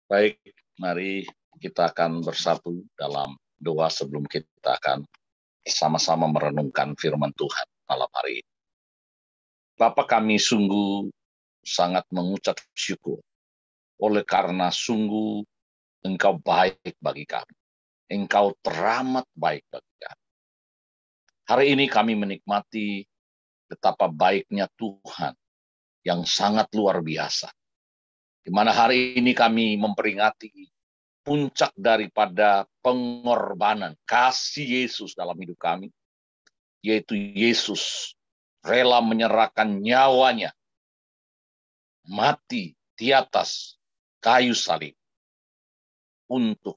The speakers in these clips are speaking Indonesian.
Baik, mari kita akan bersatu dalam doa sebelum kita akan sama-sama merenungkan firman Tuhan malam hari ini. Bapa, kami sungguh sangat mengucap syukur oleh karena sungguh Engkau baik bagi kami. Engkau teramat baik bagi kami. Hari ini kami menikmati betapa baiknya Tuhan yang sangat luar biasa. Di mana hari ini kami memperingati puncak daripada pengorbanan kasih Yesus dalam hidup kami, yaitu Yesus rela menyerahkan nyawanya mati di atas kayu salib untuk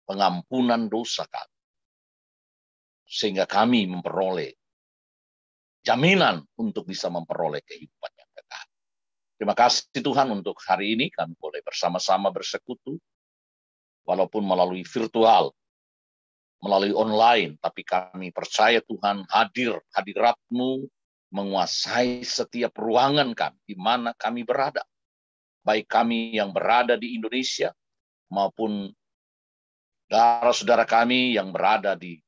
pengampunan dosa kami, sehingga kami memperoleh jaminan untuk bisa memperoleh kehidupan yang kekal. Terima kasih Tuhan untuk hari ini kami boleh bersama-sama bersekutu, walaupun melalui virtual, melalui online, tapi kami percaya Tuhan hadirat-Mu menguasai setiap ruangan kami, di mana kami berada. Baik kami yang berada di Indonesia, maupun saudara-saudara kami yang berada di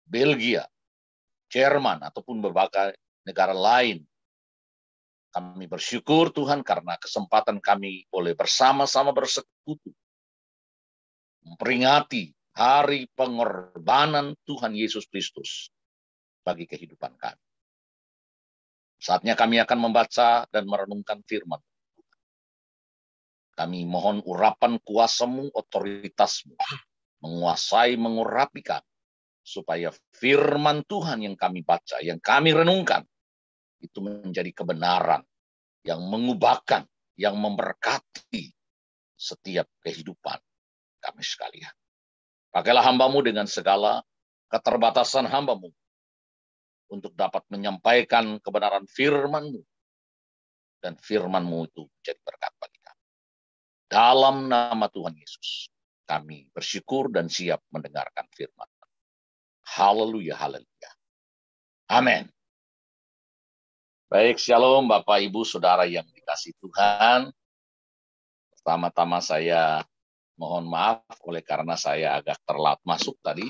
Belgia, Jerman, ataupun berbagai negara lain. Kami bersyukur Tuhan karena kesempatan kami boleh bersama-sama bersekutu, memperingati hari pengorbanan Tuhan Yesus Kristus bagi kehidupan kami. Saatnya kami akan membaca dan merenungkan firman. Kami mohon urapan kuasa-Mu, otoritas-Mu, menguasai, mengurapi kami, supaya firman Tuhan yang kami baca, yang kami renungkan, itu menjadi kebenaran yang mengubahkan, yang memberkati setiap kehidupan kami sekalian. Pakailah hamba-Mu dengan segala keterbatasan hamba-Mu untuk dapat menyampaikan kebenaran firman-Mu, dan firman-Mu itu menjadi berkat bagi kami. Dalam nama Tuhan Yesus, kami bersyukur dan siap mendengarkan firman. Haleluya, haleluya. Amin. Baik, shalom Bapak, Ibu, Saudara yang dikasihi Tuhan. Pertama-tama saya mohon maaf oleh karena saya agak terlambat masuk tadi.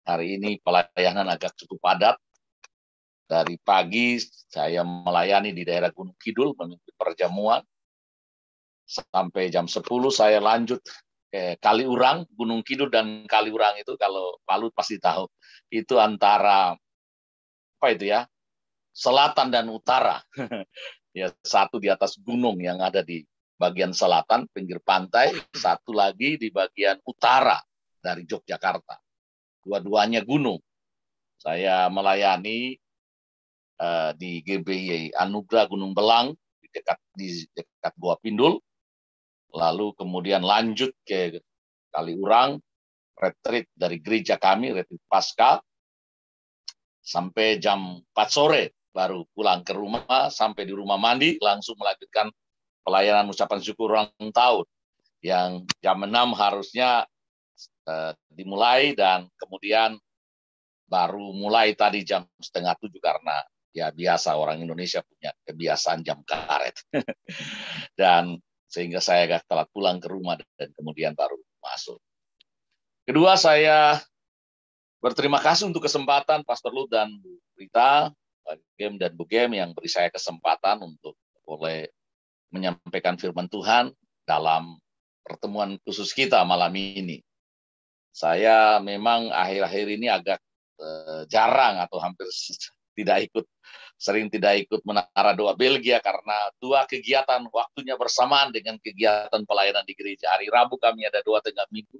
Hari ini pelayanan agak cukup padat. Dari pagi saya melayani di daerah Gunung Kidul, memimpin perjamuan. Sampai jam 10 saya lanjut ke Kaliurang. Gunung Kidul dan Kaliurang itu kalau Palu pasti tahu. Itu antara, apa itu ya, selatan dan utara. Ya, satu di atas gunung yang ada di bagian selatan, pinggir pantai. Satu lagi di bagian utara dari Yogyakarta. Dua-duanya gunung. Saya melayani di GBY Anugerah Gunung Belang, di dekat Gua Pindul. Lalu kemudian lanjut ke Kaliurang, retreat dari gereja kami, retreat Pasca, sampai jam 4 sore baru pulang ke rumah, sampai di rumah mandi, langsung melanjutkan pelayanan ucapan syukur ulang tahun, yang jam 6 harusnya dimulai, dan kemudian baru mulai tadi jam 6:30 karena ya biasa orang Indonesia punya kebiasaan jam karet. Dan sehingga saya agak telat pulang ke rumah dan kemudian baru masuk. Kedua, saya berterima kasih untuk kesempatan Pastor Lut dan Bu Rita, Pak Gem dan Bu Gem yang beri saya kesempatan untuk boleh menyampaikan firman Tuhan dalam pertemuan khusus kita malam ini. Saya memang akhir-akhir ini agak jarang atau hampir sering tidak ikut menara doa Belgia karena dua kegiatan waktunya bersamaan dengan kegiatan pelayanan di gereja. Hari Rabu kami ada doa tengah minggu,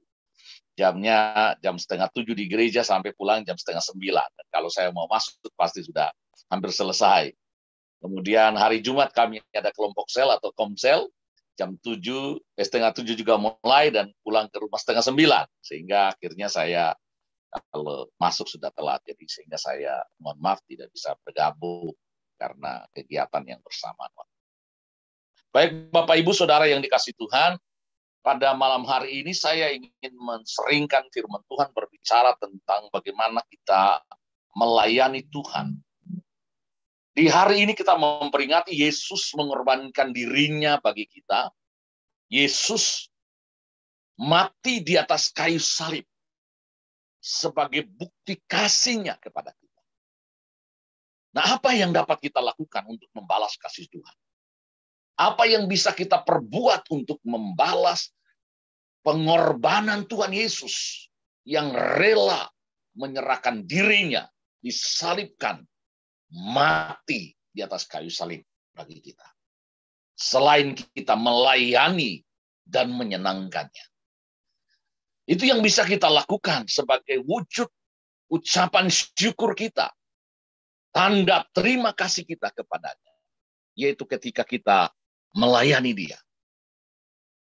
jamnya jam 6:30 di gereja sampai pulang jam 8:30. Dan kalau saya mau masuk pasti sudah hampir selesai. Kemudian hari Jumat kami ada kelompok sel atau komsel, jam 6:30 juga mulai dan pulang ke rumah 8:30. Sehingga akhirnya saya kalau masuk sudah telat, jadi sehingga saya mohon maaf tidak bisa bergabung karena kegiatan yang bersamaan. Baik Bapak Ibu Saudara yang dikasihi Tuhan, pada malam hari ini saya ingin menseringkan firman Tuhan berbicara tentang bagaimana kita melayani Tuhan. Di hari ini kita memperingati Yesus mengorbankan dirinya bagi kita, Yesus mati di atas kayu salib sebagai bukti kasih-Nya kepada kita. Nah, apa yang dapat kita lakukan untuk membalas kasih Tuhan? Apa yang bisa kita perbuat untuk membalas pengorbanan Tuhan Yesus yang rela menyerahkan dirinya, disalibkan, mati di atas kayu salib bagi kita. Selain kita melayani dan menyenangkannya. Itu yang bisa kita lakukan sebagai wujud ucapan syukur kita. Tanda terima kasih kita kepadanya. Yaitu ketika kita melayani Dia.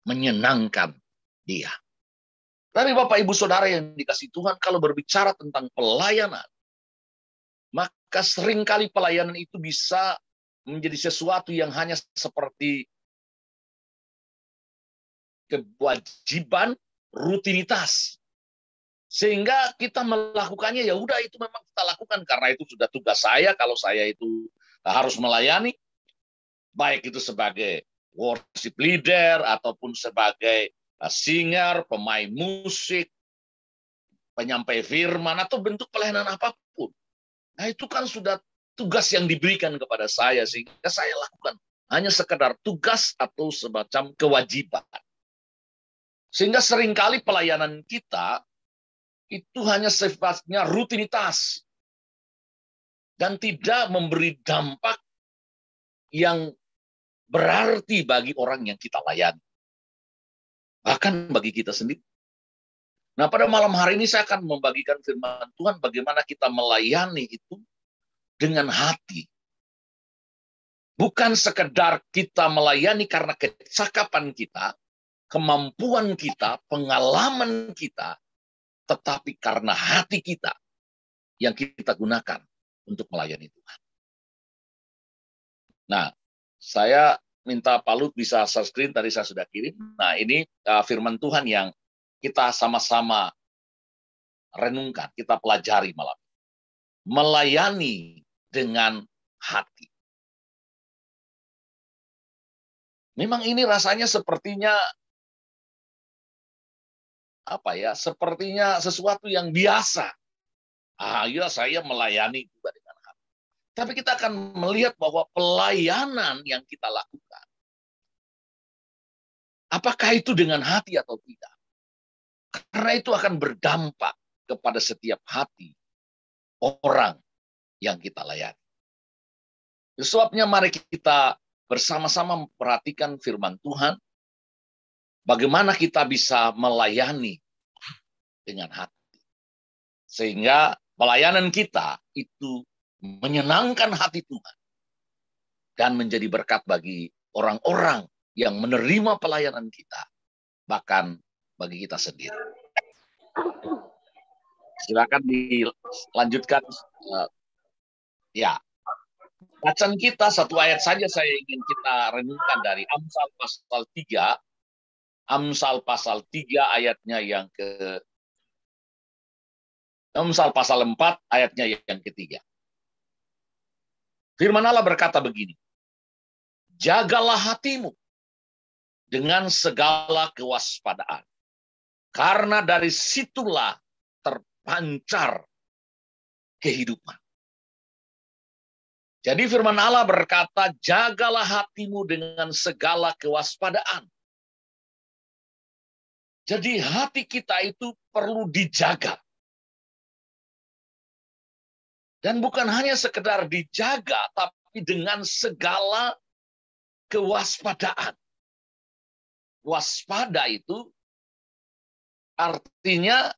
Menyenangkan Dia. Tapi Bapak Ibu Saudara yang dikasihi Tuhan, kalau berbicara tentang pelayanan, maka seringkali pelayanan itu bisa menjadi sesuatu yang hanya seperti kewajiban, rutinitas. Sehingga kita melakukannya, ya udah itu memang kita lakukan karena itu sudah tugas saya. Kalau saya itu harus melayani, baik itu sebagai worship leader ataupun sebagai singer, pemain musik, penyampai firman, atau bentuk pelayanan apapun. Nah itu kan sudah tugas yang diberikan kepada saya, sehingga saya lakukan. Hanya sekedar tugas atau semacam kewajiban. Sehingga seringkali pelayanan kita itu hanya sifatnya rutinitas. Dan tidak memberi dampak yang berarti bagi orang yang kita layani. Bahkan bagi kita sendiri. Nah, pada malam hari ini saya akan membagikan firman Tuhan bagaimana kita melayani itu dengan hati. Bukan sekedar kita melayani karena kecakapan kita, kemampuan kita, pengalaman kita, tetapi karena hati kita yang kita gunakan untuk melayani Tuhan. Nah, saya minta Pak Lut bisa share screen, tadi saya sudah kirim. Nah, ini firman Tuhan yang kita sama-sama renungkan, kita pelajari malam ini. Melayani dengan hati. Memang ini rasanya sepertinya sepertinya sesuatu yang biasa. Ya saya melayani juga dengan hati. Tapi kita akan melihat bahwa pelayanan yang kita lakukan, apakah itu dengan hati atau tidak? Karena itu akan berdampak kepada setiap hati orang yang kita layani. Sebabnya mari kita bersama-sama memperhatikan firman Tuhan, bagaimana kita bisa melayani dengan hati. Sehingga pelayanan kita itu menyenangkan hati Tuhan. Dan menjadi berkat bagi orang-orang yang menerima pelayanan kita. Bahkan bagi kita sendiri. Silakan dilanjutkan. Ya. Bacaan kita satu ayat saja saya ingin kita renungkan dari Amsal pasal 3. Amsal pasal 3 ayatnya yang Amsal pasal 4 ayatnya yang ketiga. Firman Allah berkata begini. Jagalah hatimu dengan segala kewaspadaan. Karena dari situlah terpancar kehidupan. Jadi firman Allah berkata, jagalah hatimu dengan segala kewaspadaan. Jadi hati kita itu perlu dijaga. Dan bukan hanya sekedar dijaga, tapi dengan segala kewaspadaan. Waspada itu artinya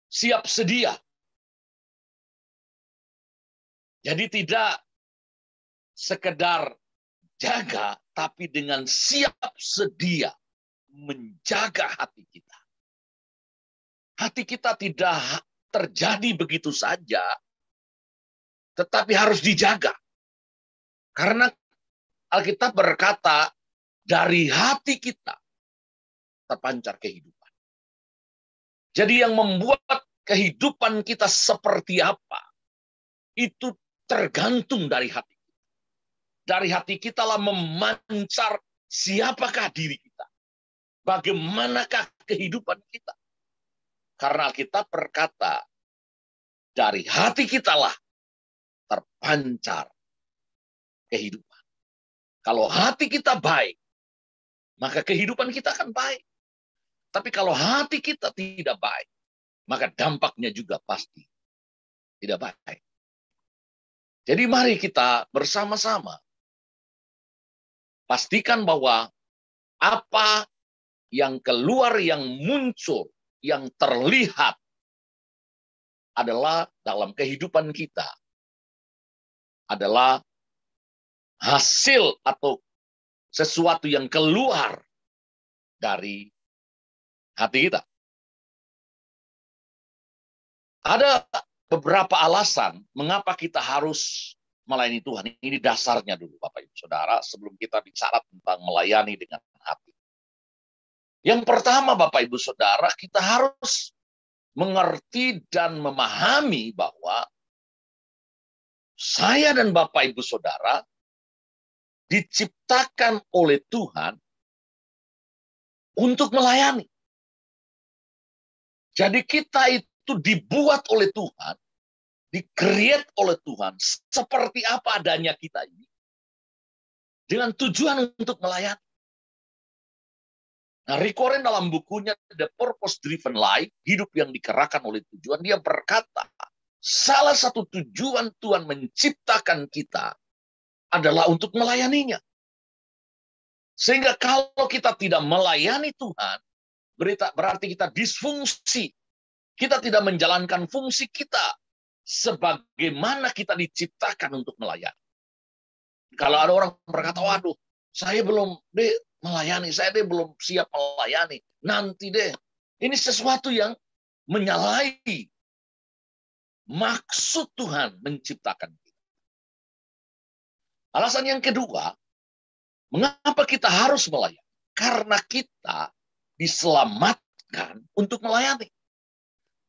siap sedia. Jadi tidak sekedar jaga, tapi dengan siap sedia menjaga hati kita. Hati kita tidak terjadi begitu saja, tetapi harus dijaga. Karena Alkitab berkata, dari hati kita terpancar kehidupan. Jadi yang membuat kehidupan kita seperti apa, itu tergantung dari hati. Dari hati kita lah memancar siapakah diri kita? Bagaimanakah kehidupan kita? Karena kita berkata, dari hati kitalah terpancar kehidupan. Kalau hati kita baik, maka kehidupan kita akan baik. Tapi kalau hati kita tidak baik, maka dampaknya juga pasti tidak baik. Jadi mari kita bersama-sama pastikan bahwa apa yang keluar, yang muncul, yang terlihat adalah dalam kehidupan kita adalah hasil atau sesuatu yang keluar dari hati kita. Ada beberapa alasan mengapa kita harus melayani Tuhan. Ini dasarnya dulu Bapak Ibu Saudara sebelum kita bicara tentang melayani dengan hati. Yang pertama Bapak Ibu Saudara, kita harus mengerti dan memahami bahwa saya dan Bapak Ibu Saudara diciptakan oleh Tuhan untuk melayani. Jadi kita itu dibuat oleh Tuhan, di-create oleh Tuhan, seperti apa adanya kita ini, dengan tujuan untuk melayani. Nah, Rick Warren dalam bukunya The Purpose Driven Life, hidup yang dikerahkan oleh tujuan, dia berkata, salah satu tujuan Tuhan menciptakan kita adalah untuk melayaninya. Sehingga kalau kita tidak melayani Tuhan, berarti kita disfungsi. Kita tidak menjalankan fungsi kita sebagaimana kita diciptakan untuk melayani. Kalau ada orang berkata, waduh, saya belum melayani, saya belum siap melayani. Nanti deh, ini sesuatu yang menyalahi maksud Tuhan menciptakan kita. Alasan yang kedua, mengapa kita harus melayani? Karena kita diselamatkan untuk melayani.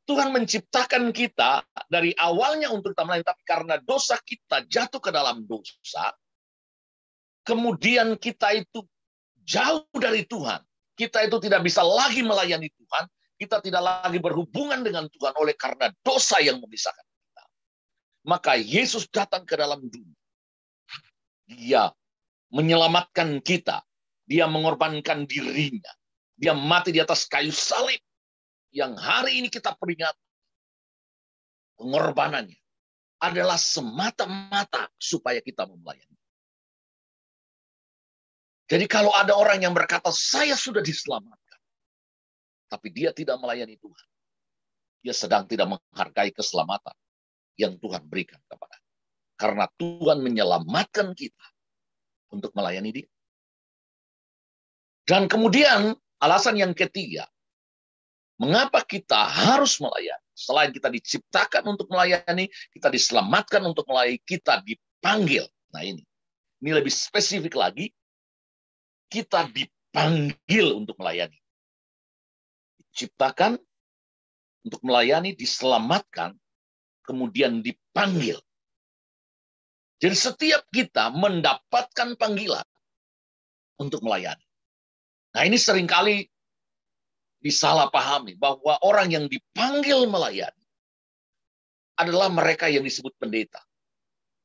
Tuhan menciptakan kita dari awalnya untuk kita melayani, tapi karena dosa kita jatuh ke dalam dosa, kemudian kita itu jauh dari Tuhan. Kita itu tidak bisa lagi melayani Tuhan, kita tidak lagi berhubungan dengan Tuhan oleh karena dosa yang memisahkan kita. Maka Yesus datang ke dalam dunia. Dia menyelamatkan kita. Dia mengorbankan dirinya. Dia mati di atas kayu salib. Yang hari ini kita peringat pengorbanannya adalah semata-mata supaya kita melayani. Jadi kalau ada orang yang berkata, saya sudah diselamatkan, tapi dia tidak melayani Tuhan, dia sedang tidak menghargai keselamatan yang Tuhan berikan kepada. Karena Tuhan menyelamatkan kita untuk melayani dia. Dan kemudian alasan yang ketiga, mengapa kita harus melayani? Selain kita diciptakan untuk melayani, kita diselamatkan untuk melayani, kita dipanggil. Nah ini lebih spesifik lagi, kita dipanggil untuk melayani. Diciptakan untuk melayani, diselamatkan, kemudian dipanggil. Jadi setiap kita mendapatkan panggilan untuk melayani. Nah ini seringkali disalahpahami bahwa orang yang dipanggil melayani adalah mereka yang disebut pendeta,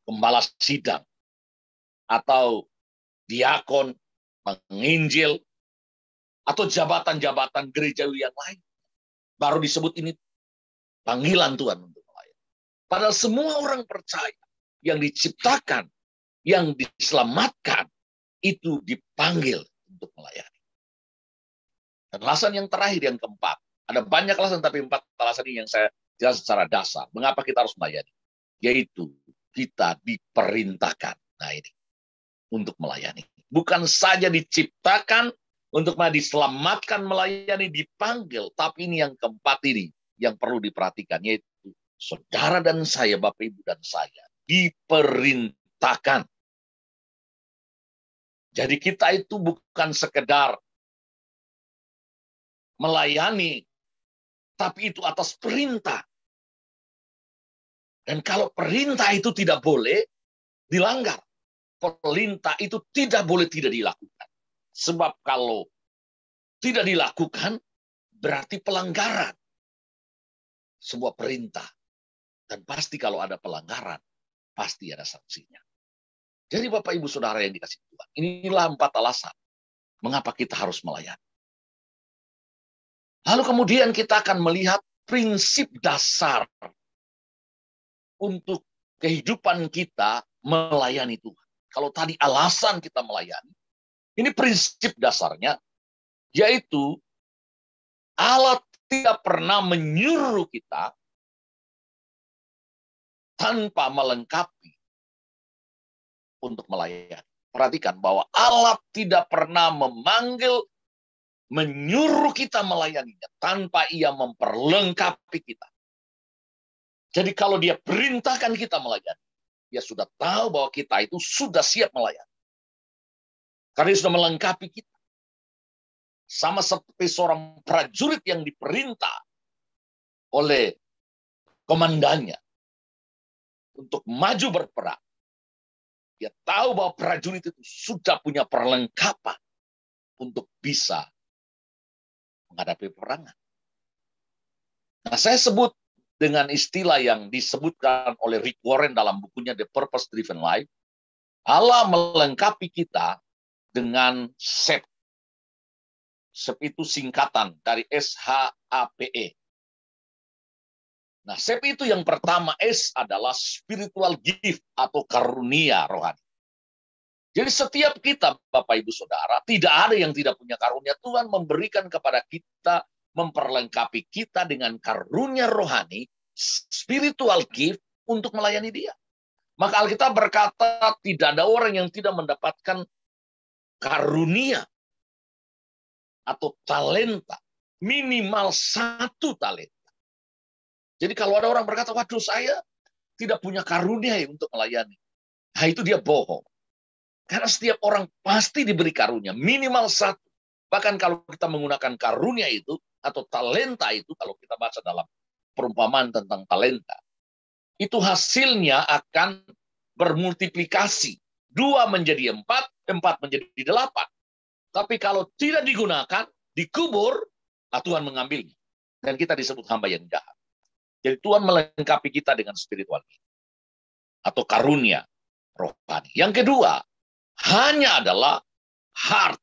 gembala sidang, atau diakon, penginjil, atau jabatan-jabatan gerejawi yang lain. Baru disebut ini panggilan Tuhan untuk melayani. Padahal semua orang percaya yang diciptakan, yang diselamatkan, itu dipanggil untuk melayani. Dan alasan yang terakhir, yang keempat. Ada banyak alasan, tapi 4 alasan ini yang saya jelas secara dasar. Mengapa kita harus melayani? Yaitu kita diperintahkan. Nah ini, untuk melayani. Bukan saja diciptakan, untuk diselamatkan, melayani, dipanggil. Tapi ini yang keempat ini, yang perlu diperhatikan. Yaitu saudara dan saya, Bapak Ibu dan saya, diperintahkan. Jadi kita itu bukan sekedar melayani, tapi itu atas perintah. Dan kalau perintah itu tidak boleh dilanggar, perintah itu tidak boleh tidak dilakukan. Sebab kalau tidak dilakukan, berarti pelanggaran sebuah perintah. Dan pasti kalau ada pelanggaran, pasti ada sanksinya. Jadi Bapak Ibu Saudara yang dikasih Tuhan, inilah 4 alasan mengapa kita harus melayani. Lalu kemudian kita akan melihat prinsip dasar untuk kehidupan kita melayani Tuhan. Kalau tadi alasan kita melayani, ini prinsip dasarnya, yaitu Allah tidak pernah menyuruh kita tanpa melengkapi untuk melayani. Perhatikan bahwa Allah tidak pernah menyuruh kita melayaninya tanpa ia memperlengkapi kita. Jadi kalau dia perintahkan kita melayani, dia sudah tahu bahwa kita itu sudah siap melayani. Karena dia sudah melengkapi kita. Sama seperti seorang prajurit yang diperintah oleh komandannya untuk maju berperang. Dia tahu bahwa prajurit itu sudah punya perlengkapan untuk bisa menghadapi peperangan. Nah, saya sebut dengan istilah yang disebutkan oleh Rick Warren dalam bukunya The Purpose Driven Life. Allah melengkapi kita dengan SHAPE. SHAPE itu singkatan dari SHAPE. Nah, SHAPE itu yang pertama, S adalah spiritual gift atau karunia rohani. Jadi setiap kita, Bapak Ibu Saudara, tidak ada yang tidak punya karunia. Tuhan memberikan kepada kita, memperlengkapi kita dengan karunia rohani, spiritual gift untuk melayani dia. Maka Alkitab berkata, tidak ada orang yang tidak mendapatkan karunia atau talenta, minimal 1 talenta. Jadi kalau ada orang berkata, waduh saya tidak punya karunia untuk melayani. Nah itu dia bohong. Karena setiap orang pasti diberi karunia, minimal 1. Bahkan kalau kita menggunakan karunia itu, atau talenta itu, kalau kita baca dalam perumpamaan tentang talenta, itu hasilnya akan bermultiplikasi. 2 menjadi 4, 4 menjadi 8. Tapi kalau tidak digunakan, dikubur, Tuhan mengambilnya. Dan kita disebut hamba yang jahat. Jadi Tuhan melengkapi kita dengan spiritual atau karunia rohani. Yang kedua, hanya adalah heart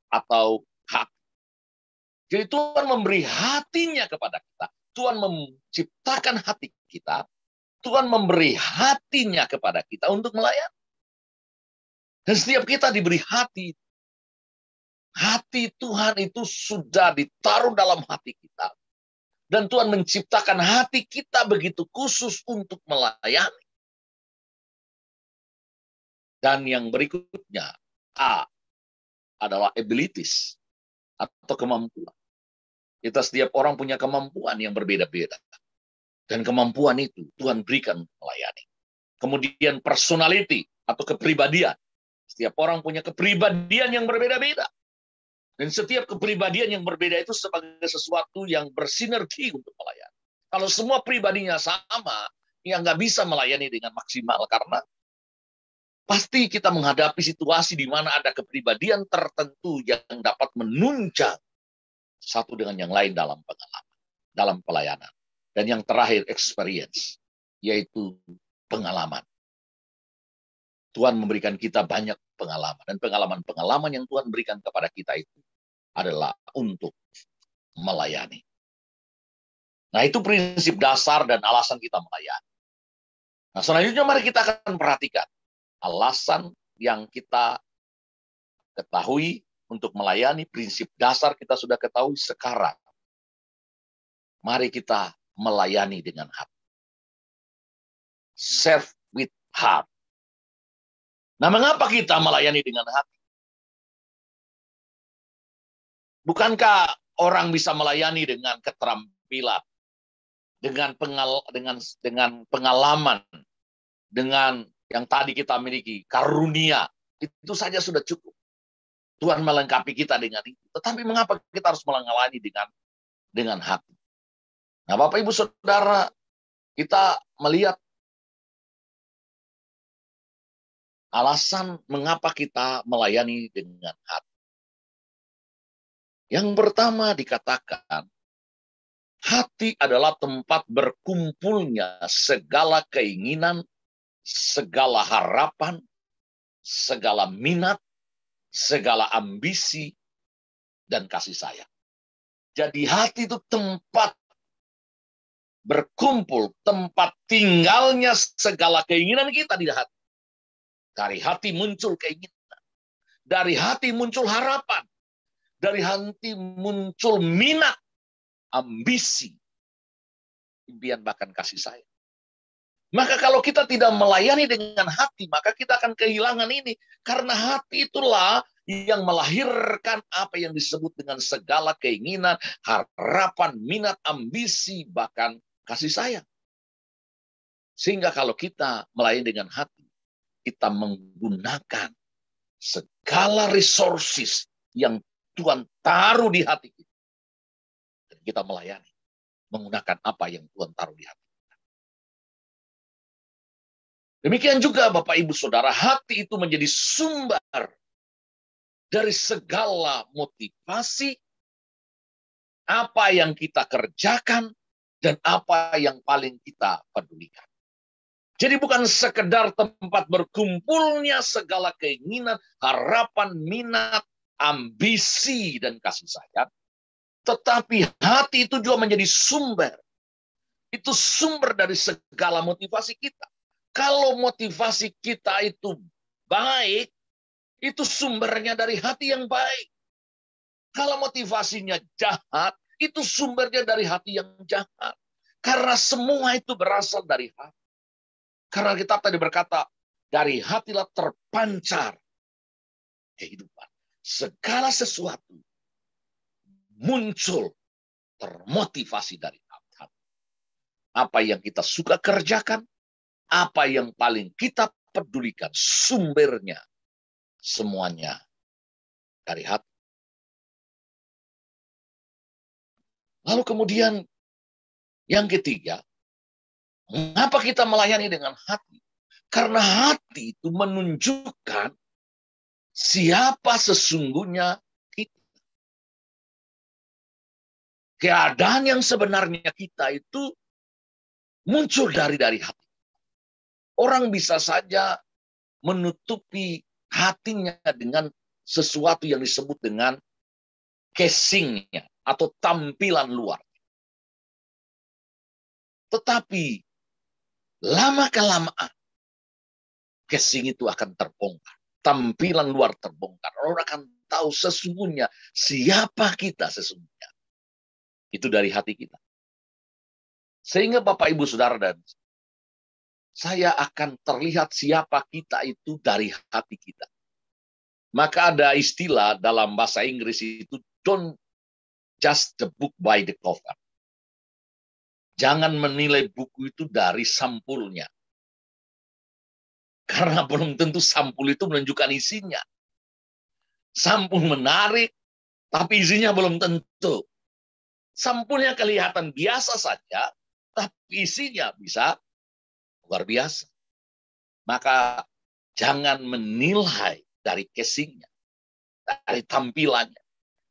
atau hati. Jadi Tuhan memberi hatinya kepada kita. Tuhan menciptakan hati kita. Tuhan memberi hatinya kepada kita untuk melayani. Dan setiap kita diberi hati. Hati Tuhan itu sudah ditaruh dalam hati kita. Dan Tuhan menciptakan hati kita begitu khusus untuk melayani. Dan yang berikutnya, A, adalah abilities atau kemampuan. Kita setiap orang punya kemampuan yang berbeda-beda. Dan kemampuan itu Tuhan berikan melayani. Kemudian personality atau kepribadian. Setiap orang punya kepribadian yang berbeda-beda. Dan setiap kepribadian yang berbeda itu sebagai sesuatu yang bersinergi untuk melayani. Kalau semua pribadinya sama, ya nggak bisa melayani dengan maksimal. Karena pasti kita menghadapi situasi di mana ada kepribadian tertentu yang dapat menunjang satu dengan yang lain dalam pengalaman, dalam pelayanan. Dan yang terakhir, experience, yaitu pengalaman. Tuhan memberikan kita banyak pengalaman. Dan pengalaman-pengalaman yang Tuhan berikan kepada kita itu adalah untuk melayani. Nah, itu prinsip dasar dan alasan kita melayani. Nah, selanjutnya mari kita akan perhatikan alasan yang kita ketahui untuk melayani. Prinsip dasar kita sudah ketahui sekarang. Mari kita melayani dengan hati. Serve with heart. Nah, mengapa kita melayani dengan hati? Bukankah orang bisa melayani dengan keterampilan, dengan pengalaman, dengan yang tadi kita miliki, karunia, itu saja sudah cukup. Tuhan melengkapi kita dengan itu. Tetapi mengapa kita harus melayani dengan hati? Nah, Bapak Ibu Saudara, kita melihat alasan mengapa kita melayani dengan hati. Yang pertama dikatakan, hati adalah tempat berkumpulnya segala keinginan, segala harapan, segala minat, segala ambisi, dan kasih sayang. Jadi hati itu tempat berkumpul, tempat tinggalnya segala keinginan kita di hati. Dari hati muncul keinginan. Dari hati muncul harapan. Dari hati muncul minat, ambisi, impian, bahkan kasih sayang. Maka kalau kita tidak melayani dengan hati, maka kita akan kehilangan ini. Karena hati itulah yang melahirkan apa yang disebut dengan segala keinginan, harapan, minat, ambisi, bahkan kasih sayang. Sehingga kalau kita melayani dengan hati, kita menggunakan segala resources yang Tuhan taruh di hati kita. Dan kita melayani, menggunakan apa yang Tuhan taruh di hati. Demikian juga Bapak Ibu Saudara, hati itu menjadi sumber dari segala motivasi, apa yang kita kerjakan, dan apa yang paling kita pedulikan. Jadi bukan sekedar tempat berkumpulnya segala keinginan, harapan, minat, ambisi, dan kasih sayang. Tetapi hati itu juga menjadi sumber. Itu sumber dari segala motivasi kita. Kalau motivasi kita itu baik, itu sumbernya dari hati yang baik. Kalau motivasinya jahat, itu sumbernya dari hati yang jahat. Karena semua itu berasal dari hati. Karena kitab tadi berkata, dari hatilah terpancar kehidupan. Segala sesuatu muncul termotivasi dari hati. Apa yang kita suka kerjakan, apa yang paling kita pedulikan, sumbernya semuanya dari hati. Lalu kemudian yang ketiga, mengapa kita melayani dengan hati? Karena hati itu menunjukkan siapa sesungguhnya kita. Keadaan yang sebenarnya kita itu muncul dari hati. Orang bisa saja menutupi hatinya dengan sesuatu yang disebut dengan casingnya atau tampilan luar. Tetapi lama-kelamaan casing itu akan terbongkar. Tampilan luar terbongkar. Orang akan tahu sesungguhnya siapa kita sesungguhnya. Itu dari hati kita. Sehingga Bapak Ibu Saudara dan saya akan terlihat siapa kita itu dari hati kita. Maka ada istilah dalam bahasa Inggris itu, don't judge the book by the cover. Jangan menilai buku itu dari sampulnya. Karena belum tentu sampul itu menunjukkan isinya. Sampul menarik, tapi isinya belum tentu. Sampulnya kelihatan biasa saja, tapi isinya bisa luar biasa. Maka jangan menilai dari casingnya, dari tampilannya,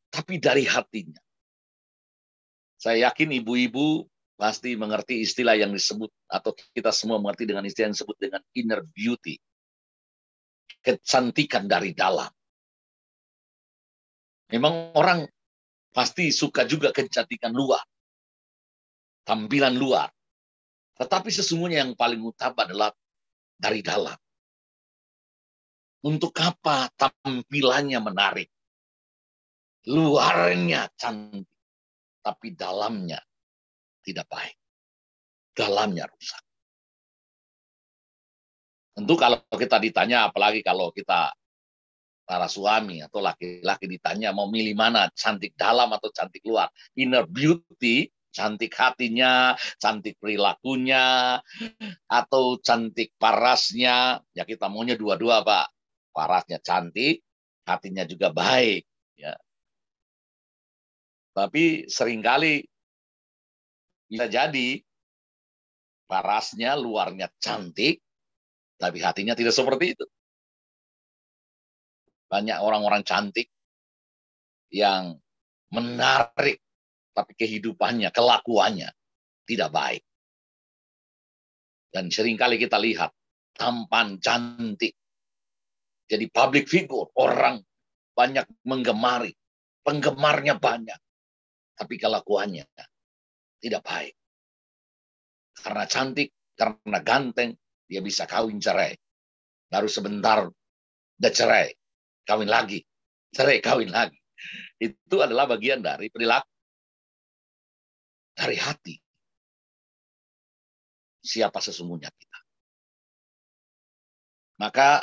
tapi dari hatinya. Saya yakin ibu-ibu pasti mengerti istilah yang disebut, atau kita semua mengerti dengan istilah yang disebut dengan inner beauty. Kecantikan dari dalam. Memang orang pasti suka juga kecantikan luar. Tampilan luar. Tetapi sesungguhnya yang paling utama adalah dari dalam. Untuk apa tampilannya menarik? Luarnya cantik. Tapi dalamnya tidak baik. Dalamnya rusak. Tentu kalau kita ditanya, apalagi kalau kita para suami atau laki-laki ditanya mau milih mana, cantik dalam atau cantik luar. Inner beauty, cantik hatinya, cantik perilakunya, atau cantik parasnya. Ya kita maunya dua-dua, Pak. Parasnya cantik, hatinya juga baik. Ya. Tapi seringkali bisa jadi parasnya luarnya cantik, tapi hatinya tidak seperti itu. Banyak orang-orang cantik yang menarik, tapi kehidupannya, kelakuannya tidak baik. Dan seringkali kita lihat tampan cantik, jadi public figure, orang banyak menggemari, penggemarnya banyak, tapi kelakuannya tidak baik. Karena cantik, karena ganteng, dia bisa kawin cerai. Baru sebentar, udah cerai, kawin lagi, cerai, kawin lagi. Itu adalah bagian dari perilaku, dari hati. Siapa sesungguhnya kita. Maka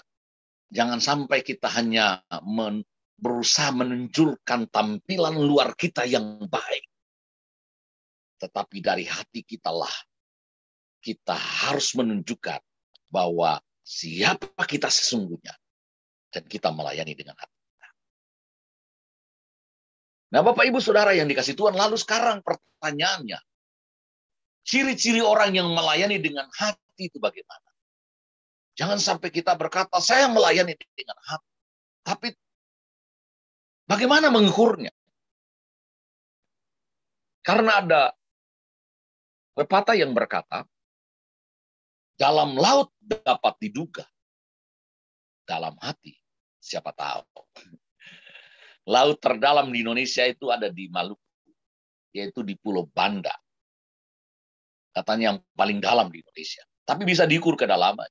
jangan sampai kita hanya berusaha menunjukkan tampilan luar kita yang baik. Tetapi dari hati kitalah kita harus menunjukkan bahwa siapa kita sesungguhnya. Dan kita melayani dengan hati kita. Nah, Bapak Ibu Saudara yang dikasih Tuhan, lalu sekarang pertanyaannya, ciri-ciri orang yang melayani dengan hati itu bagaimana? Jangan sampai kita berkata, saya melayani dengan hati. Tapi bagaimana mengukurnya? Karena ada pepatah yang berkata, dalam laut dapat diduga, dalam hati siapa tahu. Laut terdalam di Indonesia itu ada di Maluku, yaitu di Pulau Banda. Katanya yang paling dalam di Indonesia. Tapi bisa diukur kedalaman.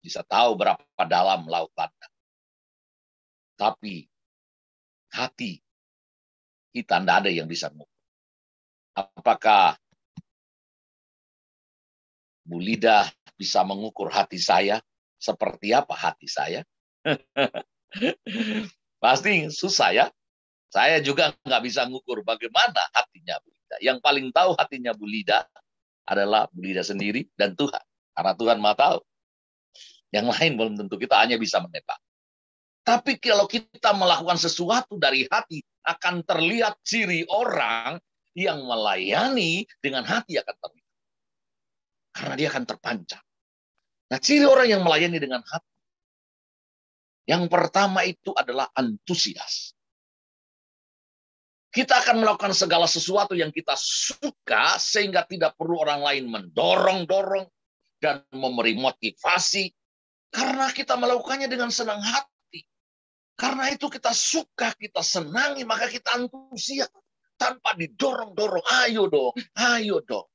Bisa tahu berapa dalam Laut Banda. Tapi hati kita tidak ada yang bisa mengukur. Apakah Bu Lida bisa mengukur hati saya? Seperti apa hati saya? Pasti susah ya. Saya juga nggak bisa mengukur bagaimana hatinya Bu Lida. Yang paling tahu hatinya Bu Lida adalah Bu Lida sendiri dan Tuhan. Karena Tuhan Maha tahu. Yang lain belum tentu, kita hanya bisa menebak. Tapi kalau kita melakukan sesuatu dari hati, akan terlihat ciri orang yang melayani dengan hati akan terlihat. Karena dia akan terpancar. Nah, ciri orang yang melayani dengan hati, yang pertama itu adalah antusias. Kita akan melakukan segala sesuatu yang kita suka, sehingga tidak perlu orang lain mendorong-dorong dan memberi motivasi. Karena kita melakukannya dengan senang hati. Karena itu kita suka, kita senangi, maka kita antusias. Tanpa didorong-dorong, ayo dong,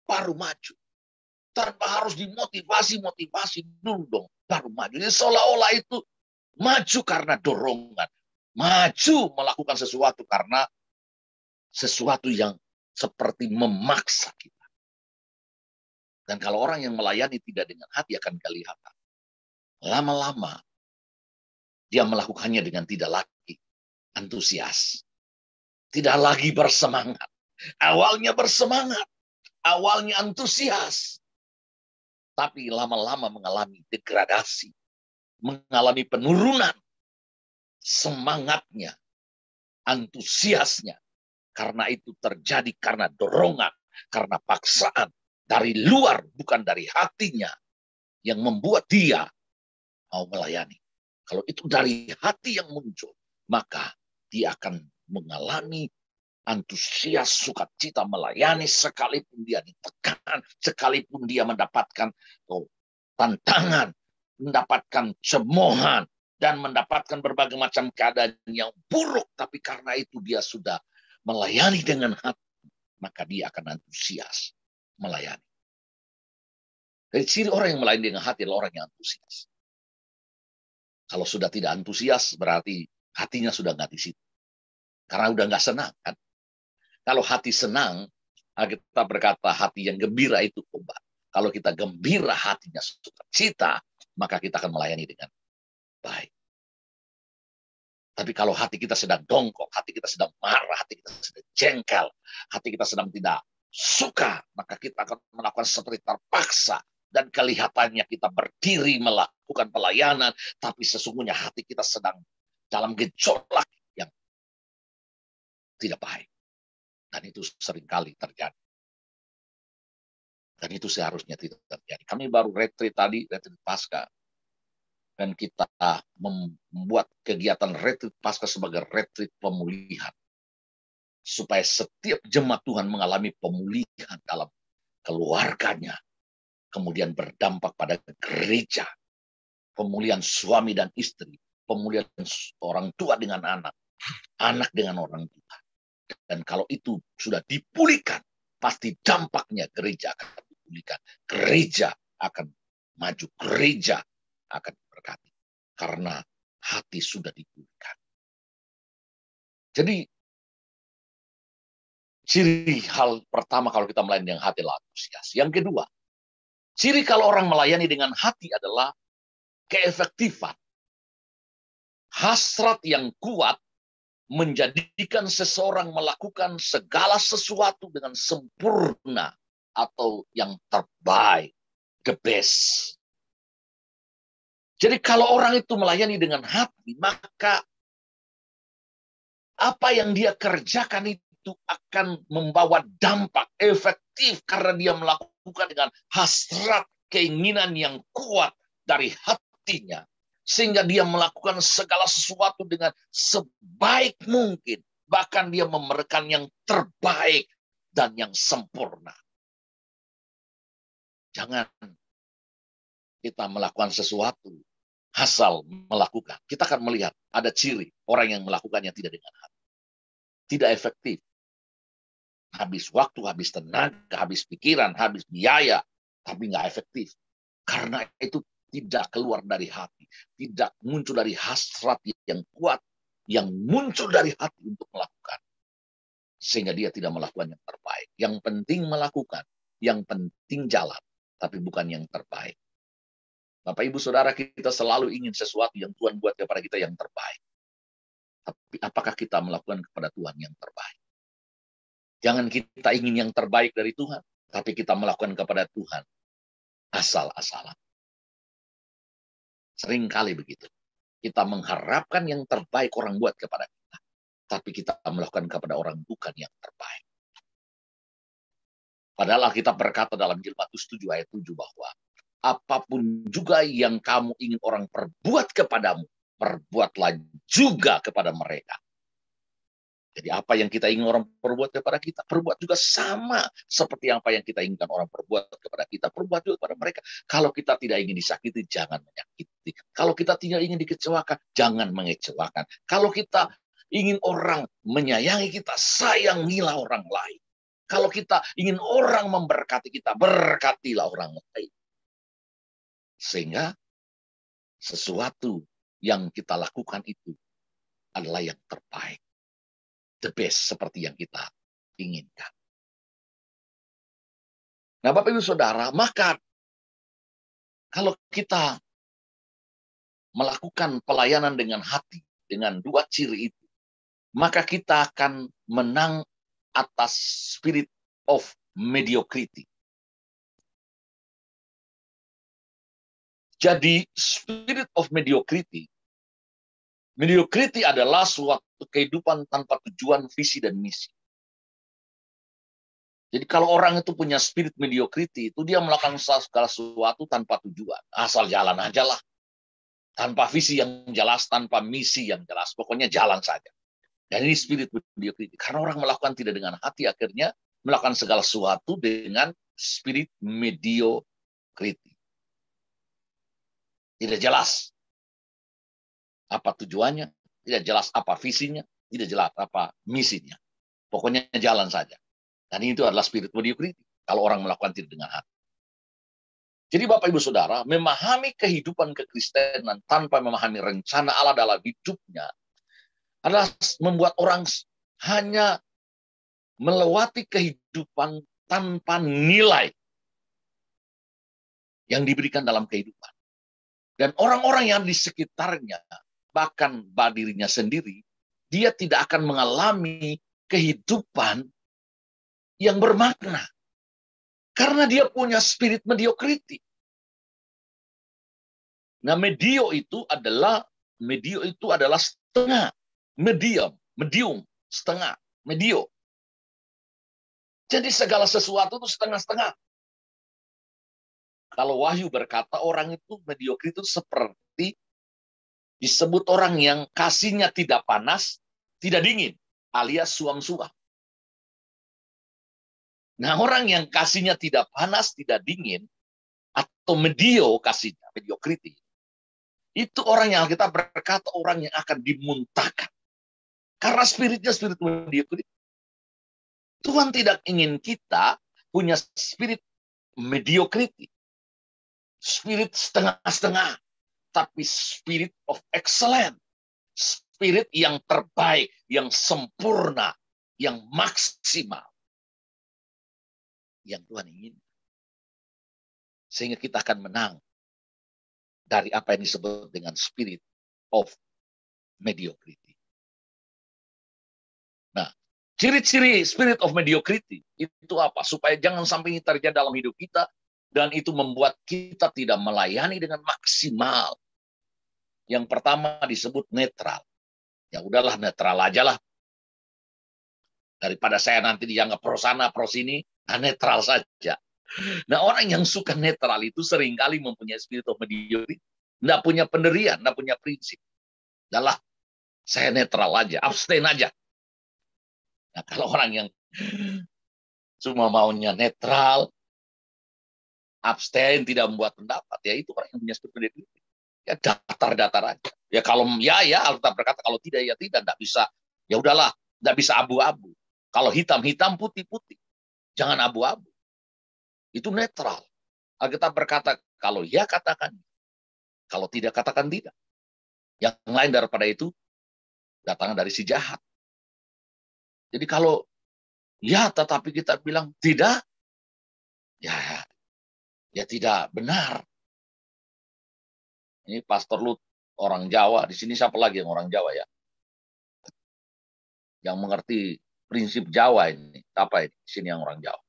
baru maju. Tanpa harus dimotivasi dulu dong, baru maju. Jadi seolah-olah itu maju karena dorongan. Maju melakukan sesuatu karena sesuatu yang seperti memaksa kita. Dan kalau orang yang melayani tidak dengan hati akan kelihatan. Lama-lama dia melakukannya dengan tidak lagi antusias. Tidak lagi bersemangat. Awalnya bersemangat. Awalnya antusias. Tapi lama-lama mengalami degradasi. Mengalami penurunan. Semangatnya. Antusiasnya. Karena itu terjadi karena dorongan. Karena paksaan. Dari luar, bukan dari hatinya. Yang membuat dia mau melayani. Kalau itu dari hati yang muncul, maka dia akan mengalami antusias, sukacita melayani, sekalipun dia ditekan, sekalipun dia mendapatkan tantangan, mendapatkan cemoohan, dan mendapatkan berbagai macam keadaan yang buruk. Tapi karena itu dia sudah melayani dengan hati, maka dia akan antusias melayani. Jadi ciri orang yang melayani dengan hati adalah orang yang antusias. Kalau sudah tidak antusias, berarti hatinya sudah nggak di situ. Karena udah nggak senang, kan? Kalau hati senang, kita berkata hati yang gembira itu obat. Kalau kita gembira, hatinya sukacita, maka kita akan melayani dengan baik. Tapi kalau hati kita sedang dongkol, hati kita sedang marah, hati kita sedang jengkel, hati kita sedang tidak suka, maka kita akan melakukan seperti terpaksa. Dan kelihatannya kita berdiri melakukan pelayanan, tapi sesungguhnya hati kita sedang dalam gejolak yang tidak baik. Dan itu seringkali terjadi. Dan itu seharusnya tidak terjadi. Kami baru retreat tadi, retreat Pasca. Dan kita membuat kegiatan retreat Paskah sebagai retreat pemulihan. Supaya setiap jemaat Tuhan mengalami pemulihan dalam keluarganya. Kemudian berdampak pada gereja. Pemulihan suami dan istri. Pemulihan orang tua dengan anak. Anak dengan orang tua. Dan kalau itu sudah dipulihkan, pasti dampaknya gereja akan dipulihkan. Gereja akan maju. Gereja akan diberkati. Karena hati sudah dipulihkan. Jadi, ciri hal pertama kalau kita melayani dengan hati adalah antusias. Yang kedua, ciri kalau orang melayani dengan hati adalah keefektifan. Hasrat yang kuat menjadikan seseorang melakukan segala sesuatu dengan sempurna atau yang terbaik, the best. Jadi kalau orang itu melayani dengan hati, maka apa yang dia kerjakan itu akan membawa dampak efektif karena dia melakukan dengan hasrat keinginan yang kuat dari hatinya. Sehingga dia melakukan segala sesuatu dengan sebaik mungkin. Bahkan dia memberikan yang terbaik dan yang sempurna. Jangan kita melakukan sesuatu asal melakukan. Kita akan melihat ada ciri orang yang melakukannya tidak dengan hati. Tidak efektif. Habis waktu, habis tenaga, habis pikiran, habis biaya. Tapi nggak efektif. Karena itu tidak keluar dari hati. Tidak muncul dari hasrat yang kuat. Yang muncul dari hati untuk melakukan. Sehingga dia tidak melakukan yang terbaik. Yang penting melakukan. Yang penting jalan. Tapi bukan yang terbaik. Bapak, Ibu, Saudara, kita selalu ingin sesuatu yang Tuhan buat kepada kita yang terbaik. Tapi apakah kita melakukan kepada Tuhan yang terbaik? Jangan kita ingin yang terbaik dari Tuhan, tapi kita melakukan kepada Tuhan asal-asalan. Seringkali begitu. Kita mengharapkan yang terbaik orang buat kepada kita, tapi kita melakukan kepada orang bukan yang terbaik. Padahal kita berkata dalam Injil Matius 7 ayat 7 bahwa apapun juga yang kamu ingin orang perbuat kepadamu, perbuatlah juga kepada mereka. Jadi apa yang kita ingin orang perbuat kepada kita, perbuat juga sama seperti apa yang kita inginkan orang perbuat kepada kita, perbuat juga kepada mereka. Kalau kita tidak ingin disakiti, jangan menyakiti. Kalau kita tidak ingin dikecewakan, jangan mengecewakan. Kalau kita ingin orang menyayangi kita, sayangilah orang lain. Kalau kita ingin orang memberkati kita, berkatilah orang lain. Sehingga sesuatu yang kita lakukan itu adalah yang terbaik. The best seperti yang kita inginkan. Nah, Bapak Ibu Saudara, maka kalau kita melakukan pelayanan dengan hati, dengan dua ciri itu, maka kita akan menang atas spirit of mediocrity. Jadi spirit of mediocrity adalah suatu kehidupan tanpa tujuan, visi, dan misi. Jadi kalau orang itu punya spirit mediocrity, itu dia melakukan segala sesuatu tanpa tujuan. Asal jalan aja lah. Tanpa visi yang jelas, tanpa misi yang jelas. Pokoknya jalan saja. Dan ini spirit mediocrity. Karena orang melakukan tidak dengan hati, akhirnya melakukan segala sesuatu dengan spirit mediocrity. Tidak jelas apa tujuannya, tidak jelas apa visinya, tidak jelas apa misinya. Pokoknya jalan saja. Dan itu adalah spirit mediocrity. Kalau orang melakukan tidak dengan hati. Jadi Bapak Ibu Saudara, memahami kehidupan kekristenan tanpa memahami rencana Allah dalam hidupnya adalah membuat orang hanya melewati kehidupan tanpa nilai yang diberikan dalam kehidupan. Dan orang-orang yang di sekitarnya, bahkan dirinya sendiri, dia tidak akan mengalami kehidupan yang bermakna. Karena dia punya spirit mediocrity. Nah, medio itu adalah setengah, medium, setengah, medio. Jadi segala sesuatu itu setengah-setengah. Kalau Wahyu berkata orang itu mediocre itu seperti disebut orang yang kasihnya tidak panas, tidak dingin, alias suam-suam. Nah, orang yang kasihnya tidak panas, tidak dingin, atau medio kasihnya, mediocrity, itu orang yang kita berkata orang yang akan dimuntahkan. Karena spiritnya spirit mediocrity. Tuhan tidak ingin kita punya spirit mediocrity. Spirit setengah-setengah. Tapi spirit of excellence. Spirit yang terbaik, yang sempurna, yang maksimal. Yang Tuhan ingin. Sehingga kita akan menang dari apa yang disebut dengan spirit of mediocrity. Nah, ciri-ciri spirit of mediocrity itu apa? Supaya jangan sampai ini terjadi dalam hidup kita dan itu membuat kita tidak melayani dengan maksimal. Yang pertama disebut netral. Ya udahlah, netral aja lah. Daripada saya nanti dianggap pro sana, pro sini, netral saja. Nah, orang yang suka netral itu seringkali mempunyai spirit of mediocrity. Nggak punya pendirian, nggak punya prinsip. Udahlah, saya netral aja, abstain aja. Nah, kalau orang yang cuma maunya netral, abstain, tidak membuat pendapat, ya itu orang yang punya spirit of mediocrity. Ya datar-datar aja. Ya kalau ya Alkitab berkata, kalau tidak ya tidak, enggak bisa. Ya udahlah, enggak bisa abu-abu. Kalau hitam-hitam, putih-putih. Jangan abu-abu. Itu netral. Alkitab berkata, kalau ya katakan, kalau tidak katakan tidak. Yang lain daripada itu datangnya dari si jahat. Jadi kalau ya tetapi kita bilang tidak, ya tidak benar. Ini Pastor Lut orang Jawa. Di sini siapa lagi yang orang Jawa ya? Yang mengerti prinsip Jawa ini. Apa ini? Di sini yang orang Jawa.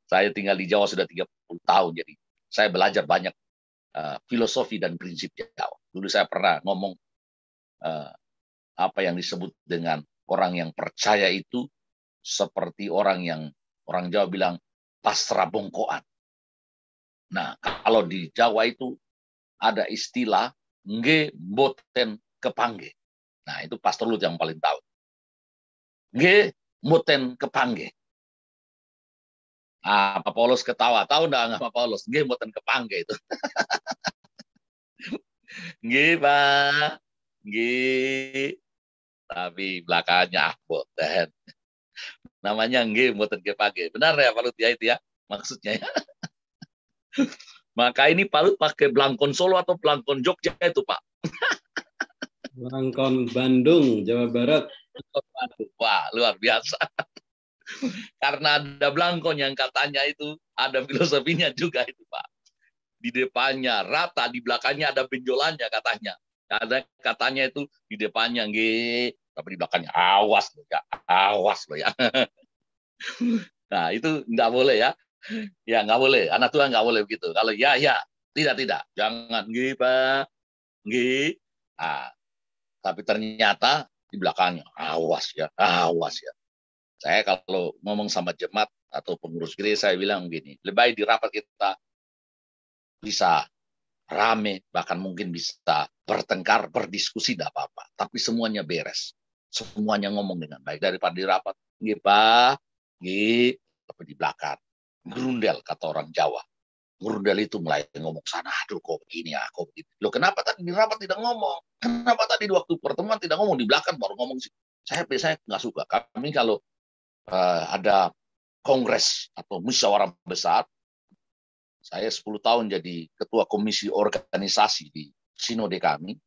Saya tinggal di Jawa sudah 30 tahun. Jadi saya belajar banyak filosofi dan prinsip Jawa. Dulu saya pernah ngomong apa yang disebut dengan orang yang percaya itu seperti orang yang orang Jawa bilang pasrah bongkoan. Nah, kalau di Jawa itu ada istilah nge mboten kepangge. Nah, itu Pastor Lut yang paling tahu. Nge mboten kepangge. Pak Paulus ketawa. Tahu enggak Pak Paulus? Nge mboten kepangge itu. Nge, Pak. Nge. Tapi belakangnya mboten. Namanya nge mboten kepangge. Benar ya Pak Lut ya itu ya? Maksudnya ya. Maka ini Pak Lut pakai Blangkon Solo atau Blangkon Jogja itu, Pak? Blangkon Bandung, Jawa Barat. Wah, luar biasa. Karena ada Blangkon yang katanya itu ada filosofinya juga itu, Pak. Di depannya rata, di belakangnya ada benjolannya katanya. Ada katanya itu di depannya nge, tapi di belakangnya awas loh ya, awas loh ya. Nah, itu nggak boleh ya. Ya nggak boleh, anak Tuhan nggak boleh begitu. Kalau ya, tidak, jangan nggih Pak, nggih. Tapi ternyata di belakangnya awas ya. Saya kalau ngomong sama jemaat atau pengurus gereja saya bilang begini, lebih baik di rapat kita bisa rame, bahkan mungkin bisa bertengkar, berdiskusi tidak apa-apa, tapi semuanya beres, semuanya ngomong dengan baik daripada di rapat nggih Pak, nggih, tapi di belakang gerundel kata orang Jawa. Gerundel itu mulai ngomong sana, aduh kok begini ya, kok begini. Loh kenapa tadi di rapat tidak ngomong? Kenapa tadi di waktu pertemuan tidak ngomong? Di belakang baru ngomong sih. Saya biasanya nggak suka. Kami kalau ada kongres atau musyawarah besar, saya 10 tahun jadi ketua komisi organisasi di sinode kami,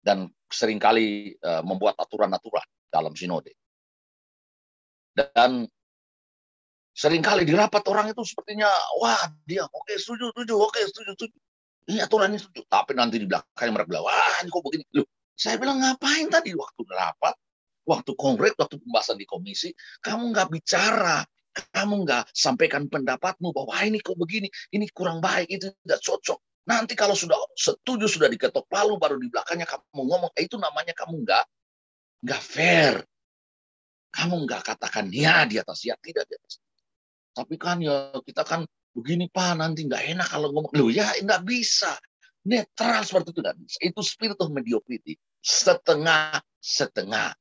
dan seringkali membuat aturan-aturan dalam sinode. Dan seringkali di rapat orang itu sepertinya, wah dia oke setuju. Ini aturannya setuju. Tapi nanti di belakangnya mereka bilang, wah ini kok begini. Loh, saya bilang ngapain tadi waktu rapat, waktu kongres, waktu pembahasan di komisi, kamu nggak bicara, kamu nggak sampaikan pendapatmu bahwa ini kok begini, ini kurang baik, itu tidak cocok. Nanti kalau sudah setuju, sudah diketok palu, baru di belakangnya kamu ngomong, itu namanya kamu nggak fair. Kamu nggak katakan ya di atas ya, tidak di atas. Tapi kan ya kita kan begini Pak, nanti nggak enak kalau ngomong. Loh ya nggak bisa. Netral seperti itu tidak bisa. Itu spirit of mediocrity. Setengah-setengah.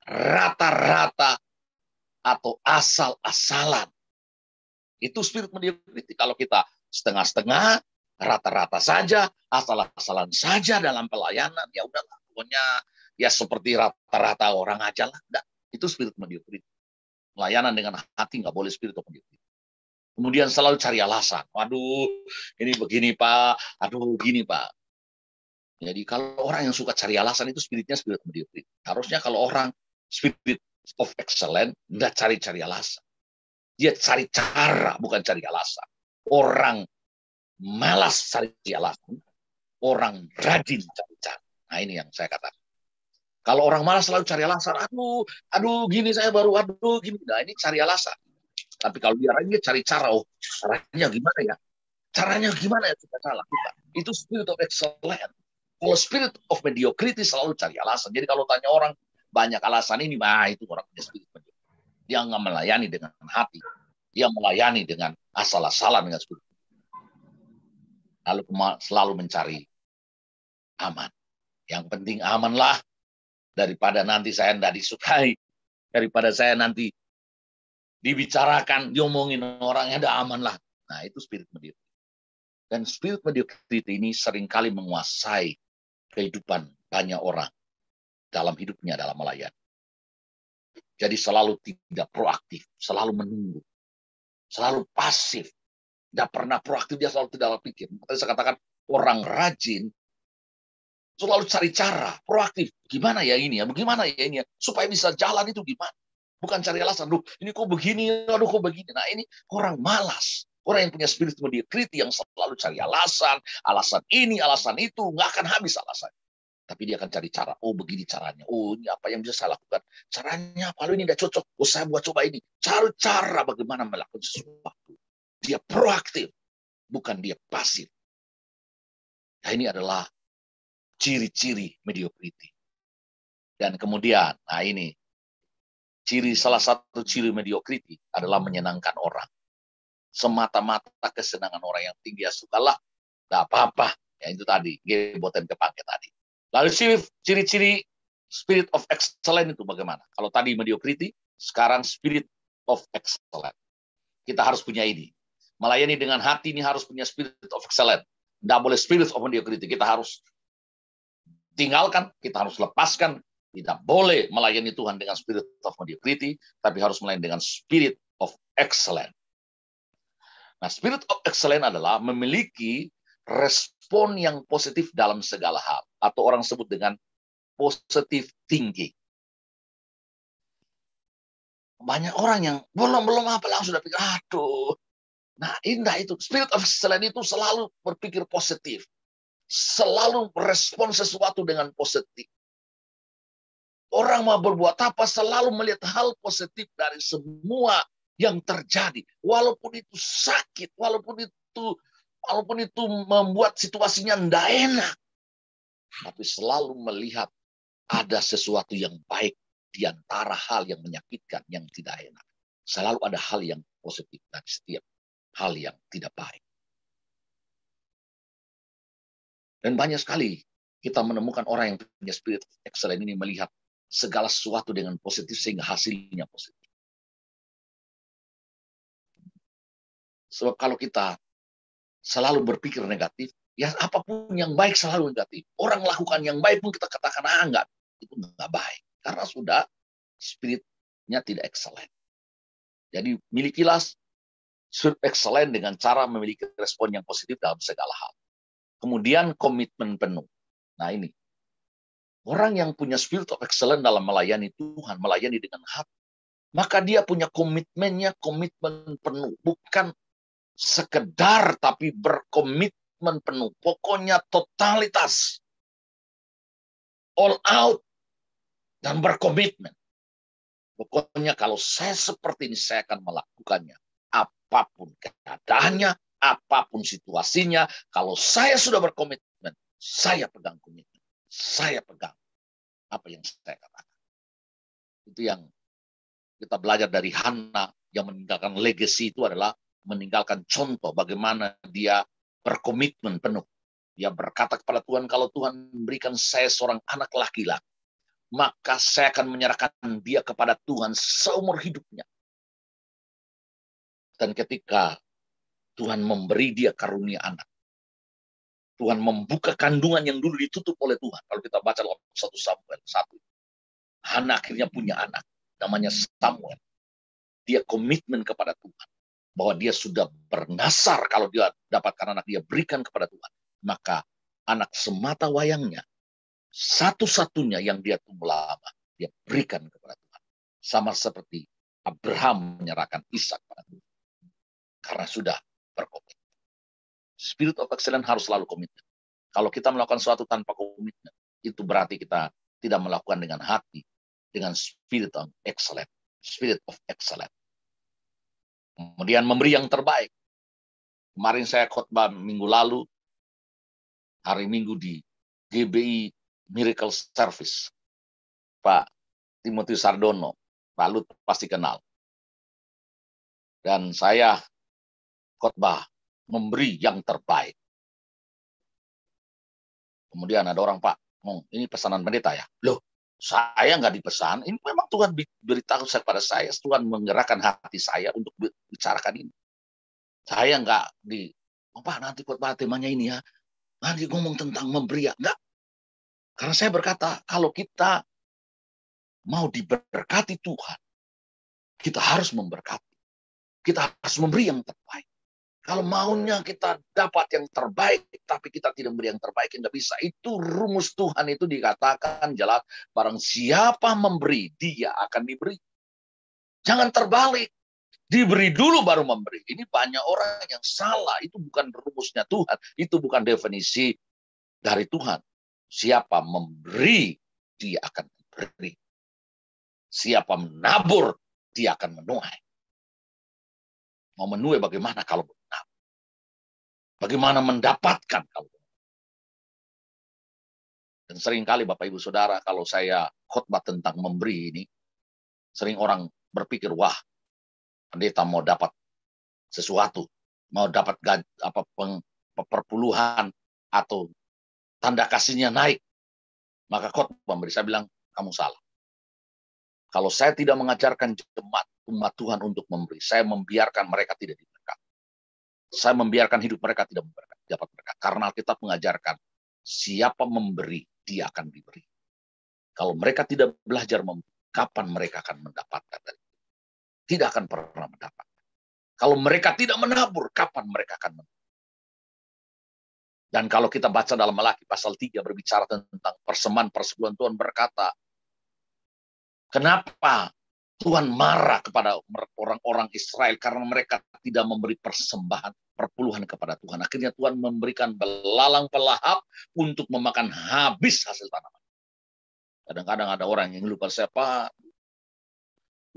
Rata-rata atau asal-asalan. Itu spirit mediocrity. Kalau kita setengah-setengah, rata-rata saja, asal-asalan saja dalam pelayanan, ya udahlah. Pokoknya ya seperti rata-rata orang aja lah. Nah, itu spirit mediocrity. Pelayanan dengan hati nggak boleh spirit of mediocrity. Kemudian selalu cari alasan. Waduh, ini begini Pak. Aduh, gini Pak. Jadi kalau orang yang suka cari alasan itu spiritnya spirit mediocrity. Harusnya kalau orang spirit of excellence, nggak cari-cari alasan. Dia cari cara, bukan cari alasan. Orang malas cari alasan. Orang rajin cari cara. Nah ini yang saya katakan. Kalau orang malas selalu cari alasan. Aduh, gini saya baru, aduh, gini. Nah ini cari alasan. Tapi kalau dia rajin cari cara, oh caranya gimana ya? Caranya gimana ya kita lakukan? Itu spirit of excellence. Kalau spirit of mediocrity selalu cari alasan. Jadi kalau tanya orang banyak alasan ini, itu orang punya spirit mediocrity. Dia nggak melayani dengan hati. Dia melayani dengan asal-asalan dengan spirit. Lalu selalu mencari aman. Yang penting amanlah daripada nanti saya tidak disukai, daripada saya nanti dibicarakan, diomongin orangnya, ada amanlah. Nah itu spirit mediocrity. Dan spirit mediocrity ini seringkali menguasai kehidupan banyak orang dalam hidupnya dalam melayani. Jadi selalu tidak proaktif, selalu menunggu, selalu pasif, tidak pernah proaktif, dia selalu tidak berpikir. Tadi saya katakan orang rajin selalu cari cara, proaktif. Gimana ya ini ya, bagaimana ya ini ya, supaya bisa jalan itu gimana? Bukan cari alasan, duh ini kok begini, aduh kok begini. Nah ini orang malas. Orang yang punya spirit mediocrity yang selalu cari alasan, alasan ini, alasan itu, nggak akan habis alasan. Tapi dia akan cari cara. Oh begini caranya. Oh ini apa yang bisa saya lakukan. Caranya kalau ini tidak cocok. Oh saya buat coba ini. Cari cara bagaimana melakukan sesuatu. Dia proaktif. Bukan dia pasif. Nah ini adalah ciri-ciri mediocrity. Dan kemudian, nah ini. Salah satu ciri mediocrity adalah menyenangkan orang. Semata-mata kesenangan orang yang tinggi ya sukalah. Tidak apa-apa. Ya itu tadi. Geboten kepake tadi. Lalu ciri-ciri spirit of excellence itu bagaimana? Kalau tadi mediocrity, sekarang spirit of excellence. Kita harus punya ini. Melayani dengan hati ini harus punya spirit of excellence. Tidak boleh spirit of mediocrity. Kita harus tinggalkan, kita harus lepaskan. Tidak boleh melayani Tuhan dengan spirit of mediocrity, tapi harus melayani dengan spirit of excellence. Nah, spirit of excellence adalah memiliki respon yang positif dalam segala hal. Atau orang sebut dengan positive thinking. Banyak orang yang belum apa langsung sudah pikir, aduh. Nah, indah itu. Spirit of excellence itu selalu berpikir positif. Selalu merespon sesuatu dengan positif. Orang mau berbuat apa selalu melihat hal positif dari semua yang terjadi. Walaupun itu sakit, walaupun itu membuat situasinya tidak enak. Tapi selalu melihat ada sesuatu yang baik di antara hal yang menyakitkan, yang tidak enak. Selalu ada hal yang positif dari setiap hal yang tidak baik. Dan banyak sekali kita menemukan orang yang punya spirit excellent ini melihat segala sesuatu dengan positif sehingga hasilnya positif. Sebab kalau kita selalu berpikir negatif, ya apapun yang baik selalu negatif. Orang lakukan yang baik pun kita katakan enggak, itu enggak baik. Karena sudah spiritnya tidak excellent. Jadi milikilah spirit excellent dengan cara memiliki respon yang positif dalam segala hal. Kemudian komitmen penuh. Nah ini. Orang yang punya spirit of excellence dalam melayani Tuhan, melayani dengan hati, maka dia punya komitmen penuh. Bukan sekedar, tapi berkomitmen penuh. Pokoknya totalitas. All out. Dan berkomitmen. Pokoknya kalau saya seperti ini, saya akan melakukannya. Apapun keadaannya, apapun situasinya, kalau saya sudah berkomitmen, saya pegang komitmen. Saya pegang apa yang saya katakan. Itu yang kita belajar dari Hana yang meninggalkan legacy itu adalah meninggalkan contoh bagaimana dia berkomitmen penuh. Dia berkata kepada Tuhan, kalau Tuhan memberikan saya seorang anak laki-laki, maka saya akan menyerahkan dia kepada Tuhan seumur hidupnya. Dan ketika Tuhan memberi dia karunia anak, Tuhan membuka kandungan yang dulu ditutup oleh Tuhan. Kalau kita baca dalam 1 Samuel 1, Hana akhirnya punya anak, namanya Samuel. Dia komitmen kepada Tuhan, bahwa dia sudah bernasar kalau dia dapatkan anak, dia berikan kepada Tuhan. Maka anak semata wayangnya, satu-satunya yang dia tunggu lama, dia berikan kepada Tuhan. Sama seperti Abraham menyerahkan Ishak kepada Tuhan. Karena sudah berkomitmen. Spirit of excellence harus selalu komitmen. Kalau kita melakukan sesuatu tanpa komitmen, itu berarti kita tidak melakukan dengan hati, dengan spirit of excellence. Spirit of excellence. Kemudian memberi yang terbaik. Kemarin saya khotbah minggu lalu, hari Minggu di GBI Miracle Service. Pak Timotius Sardono, Pak Lut pasti kenal. Dan saya khotbah memberi yang terbaik. Kemudian ada orang, Pak, ini pesanan pendeta ya? Loh, saya nggak dipesan, ini memang Tuhan beritahu kepada saya, Tuhan menggerakkan hati saya untuk bicarakan ini. Saya nggak Pak nanti khotbah temanya ini ya, nanti ngomong tentang memberi ya, enggak. Karena saya berkata, kalau kita mau diberkati Tuhan, kita harus memberkati. Kita harus memberi yang terbaik. Kalau maunya kita dapat yang terbaik, tapi kita tidak memberi yang terbaik, nggak bisa. Itu rumus Tuhan itu dikatakan jelas, barang siapa memberi, dia akan diberi. Jangan terbalik. Diberi dulu baru memberi. Ini banyak orang yang salah. Itu bukan rumusnya Tuhan. Itu bukan definisi dari Tuhan. Siapa memberi, dia akan diberi. Siapa menabur, dia akan menuai. Mau menuai bagaimana kalau menabur? Bagaimana mendapatkan kalau? Dan seringkali Bapak Ibu Saudara, kalau saya khotbah tentang memberi ini, sering orang berpikir, wah, pendeta mau dapat sesuatu, mau dapat perpuluhan atau tanda kasihnya naik, maka khotbah memberi. Saya bilang, kamu salah. Kalau saya tidak mengajarkan jemaat umat Tuhan untuk memberi, saya membiarkan mereka tidak diberkati. Saya membiarkan hidup mereka tidak dapat berkat. Karena Alkitab mengajarkan, siapa memberi, dia akan diberi. Kalau mereka tidak belajar memberi, kapan mereka akan mendapatkan dari itu? Tidak akan pernah mendapatkan. Kalau mereka tidak menabur, kapan mereka akan menabur? Dan kalau kita baca dalam Malaki pasal 3 berbicara tentang persembahan persepuluhan, Tuhan berkata, kenapa Tuhan marah kepada orang-orang Israel karena mereka tidak memberi persembahan perpuluhan kepada Tuhan. Akhirnya Tuhan memberikan belalang pelahap untuk memakan habis hasil tanaman. Kadang-kadang ada orang yang lupa, siapa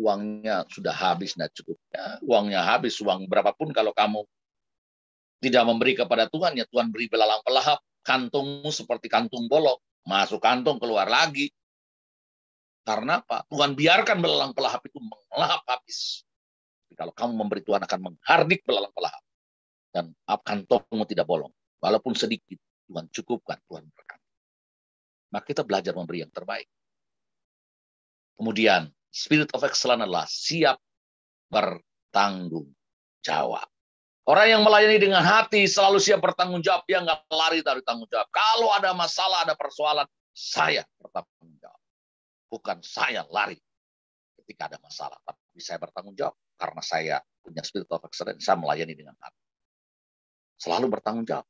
uangnya sudah habis, tidak cukup. Ya, uangnya habis, uang berapapun kalau kamu tidak memberi kepada Tuhan, ya Tuhan beri belalang pelahap. Kantongmu seperti kantung bolong, masuk kantong keluar lagi. Karena apa? Tuhan biarkan belalang pelahap itu mengelahap habis. Jadi kalau kamu memberi, Tuhan akan menghardik belalang pelahap. Dan kantongmu tidak bolong. Walaupun sedikit, Tuhan cukupkan, Tuhan berkati. Maka kita belajar memberi yang terbaik. Kemudian, spirit of excellence adalah siap bertanggung jawab. Orang yang melayani dengan hati selalu siap bertanggung jawab. Dia nggak lari dari tanggung jawab. Kalau ada masalah, ada persoalan, saya bertanggung jawab. Bukan saya lari ketika ada masalah, tapi saya bertanggung jawab karena saya punya spirit of excellence. Saya melayani dengan hati. Selalu bertanggung jawab.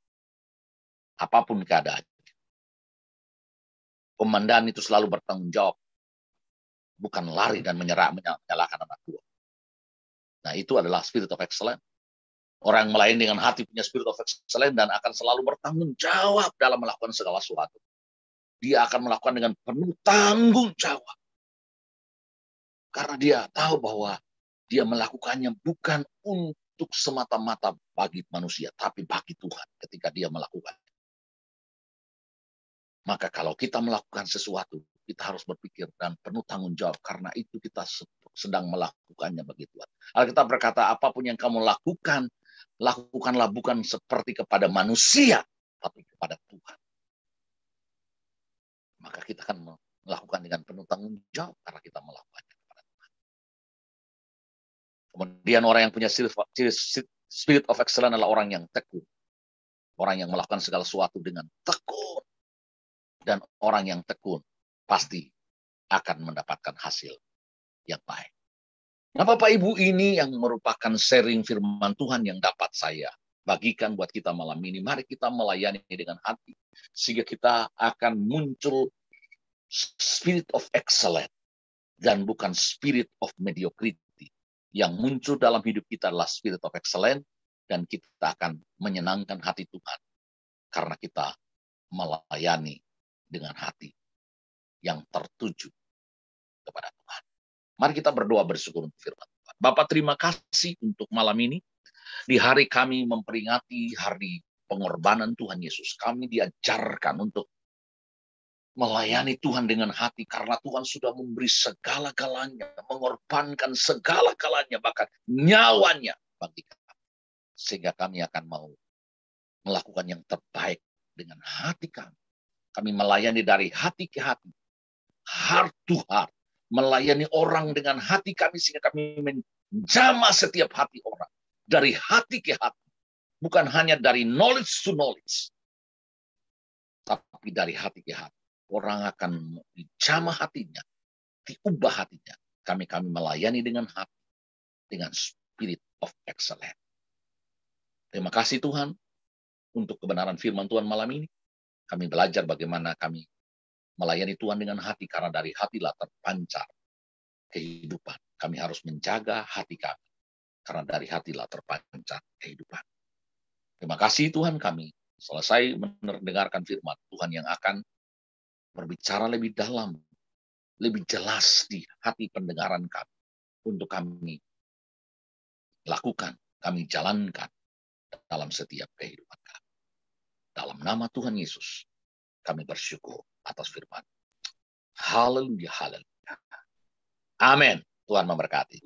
Apapun keadaan. Komandan itu selalu bertanggung jawab. Bukan lari dan menyalahkan anak buah. Nah, itu adalah spirit of excellence. Orang yang melayani dengan hati punya spirit of excellence dan akan selalu bertanggung jawab dalam melakukan segala sesuatu. Dia akan melakukan dengan penuh tanggung jawab. Karena dia tahu bahwa dia melakukannya bukan untuk semata-mata bagi manusia, tapi bagi Tuhan ketika dia melakukan. Maka kalau kita melakukan sesuatu, kita harus berpikir dan penuh tanggung jawab. Karena itu kita sedang melakukannya bagi Tuhan. Alkitab berkata, apapun yang kamu lakukan, lakukanlah bukan seperti kepada manusia, tapi kepada Tuhan. Maka kita akan melakukan dengan penuh tanggung jawab karena kita melakukannya kepada Tuhan. Kemudian orang yang punya spirit of excellence adalah orang yang tekun. Orang yang melakukan segala sesuatu dengan tekun. Dan orang yang tekun pasti akan mendapatkan hasil yang baik. Nah, Bapak Ibu, ini yang merupakan sharing firman Tuhan yang dapat saya bagikan buat kita malam ini. Mari kita melayani dengan hati, sehingga kita akan muncul spirit of excellence dan bukan spirit of mediocrity. Yang muncul dalam hidup kita adalah spirit of excellence, dan kita akan menyenangkan hati Tuhan karena kita melayani dengan hati yang tertuju kepada Tuhan. Mari kita berdoa bersyukur untuk firman Tuhan. Bapak, terima kasih untuk malam ini. Di hari kami memperingati hari pengorbanan Tuhan Yesus, kami diajarkan untuk melayani Tuhan dengan hati karena Tuhan sudah memberi segala-galanya, mengorbankan segala-galanya, bahkan nyawanya bagi kami. Sehingga kami akan mau melakukan yang terbaik dengan hati kami. Kami melayani dari hati ke hati, heart to heart. Melayani orang dengan hati kami sehingga kami menjamah setiap hati orang. Dari hati ke hati. Bukan hanya dari knowledge to knowledge. Tapi dari hati ke hati. Orang akan dijamah hatinya. Diubah hatinya. Kami melayani dengan hati. Dengan spirit of excellence. Terima kasih Tuhan. Untuk kebenaran firman Tuhan malam ini. Kami belajar bagaimana kami melayani Tuhan dengan hati, karena dari hatilah terpancar kehidupan. Kami harus menjaga hati kami, karena dari hatilah terpancar kehidupan. Terima kasih Tuhan, kami selesai mendengarkan firman Tuhan yang akan berbicara lebih dalam, lebih jelas di hati pendengaran kami, untuk kami lakukan, kami jalankan dalam setiap kehidupan kami. Dalam nama Tuhan Yesus, kami bersyukur atas firman. Haleluya, haleluya. Amin. Tuhan memberkati.